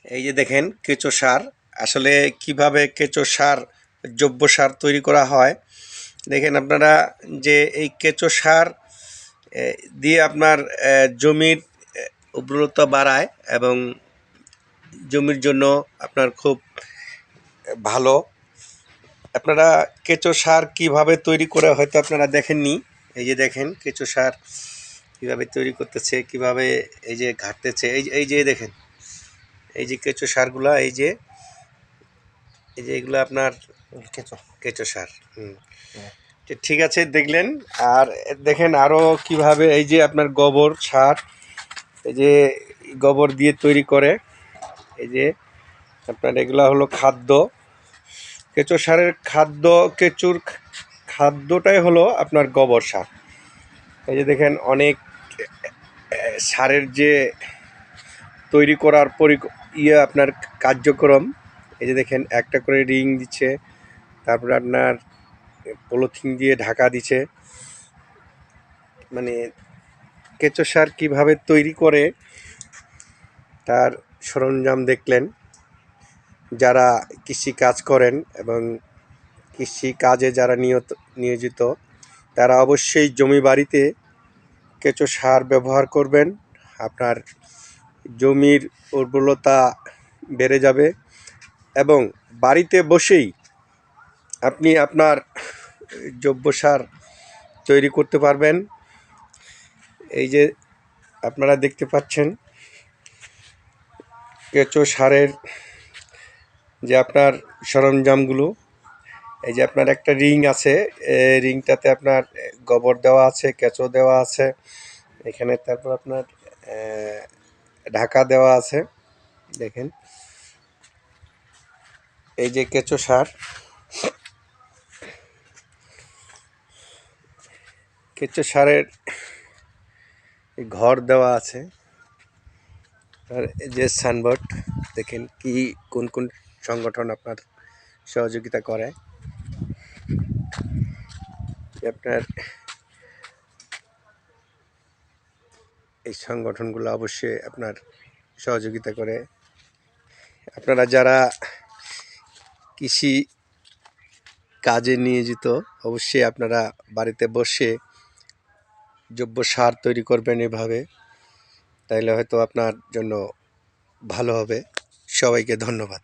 এই যে দেখেন কেঁচো সার। আসলে কিভাবে কেঁচো সার জৈব সার তৈরি করা হয় দেখেন আপনারা, যে এই কেঁচো সার দিয়ে আপনার জমির উর্বরতা বাড়ায় এবং জমির জন্য আপনার খুব ভালো। আপনারা কেঁচো সার কিভাবে তৈরি করে হয়তো আপনারা দেখেননি। এই যে দেখেন কেঁচো সার কিভাবে তৈরি করতেছে, কিভাবে এই যে ঘাটতেছে, এই যে দেখেন এই যে কেঁচো সারগুলা, এই যে এগুলো আপনার কেঁচো সার। ঠিক আছে, দেখলেন। আর দেখেন আরও কিভাবে এই যে আপনার গোবর সার, এই যে গোবর দিয়ে তৈরি করে। এই যে আপনার এগুলা হলো খাদ্য। কেঁচো সারের খাদ্য, কেঁচুর খাদ্যটাই হলো আপনার গোবর সার। এই যে দেখেন অনেক সারের যে তৈরি করার আপনার কার্যক্রম। এই যে দেখেন একটা করে রিং দিচ্ছে, তারপরে আপনার পলিথিন দিয়ে ঢাকা দিচ্ছে। মানে কেঁচো সার কীভাবে তৈরি করে তার সরঞ্জাম দেখলেন। যারা কৃষি কাজ করেন এবং কৃষি কাজে যারা নিয়োজিত, তারা অবশ্যই জমি বাড়িতে কেঁচো সার ব্যবহার করবেন। আপনার জমির উর্বরতা বেড়ে যাবে এবং বাড়িতে বসেই আপনি আপনার জৈব সার তৈরি করতে পারবেন। এই যে আপনারা দেখতে পাচ্ছেন কেঁচো সারের যে আপনার সরঞ্জামগুলো। এই যে আপনার একটা রিং আছে, রিংটাতে আপনার গোবর দেওয়া আছে, কেঁচো দেওয়া আছে এখানে, তারপর আপনার ঢাকা দেওয়া আছে। দেখেন এই যে কেঁচো সার, কেঁচো সারের ঘর দেওয়া আছে। আর এই যে সাইনবোর্ড, দেখেন কি কোন কোন সংগঠন আপনার সহযোগিতা করে। আপনার এই সংগঠনগুলো অবশ্যই আপনার সহযোগিতা করে। আপনারা যারা কৃষি কাজে নিয়োজিত, অবশ্যই আপনারা বাড়িতে বসে জৈব সার তৈরি করবেন এভাবে, তাইলে হয়তো আপনার জন্য ভালো হবে। সবাইকে ধন্যবাদ।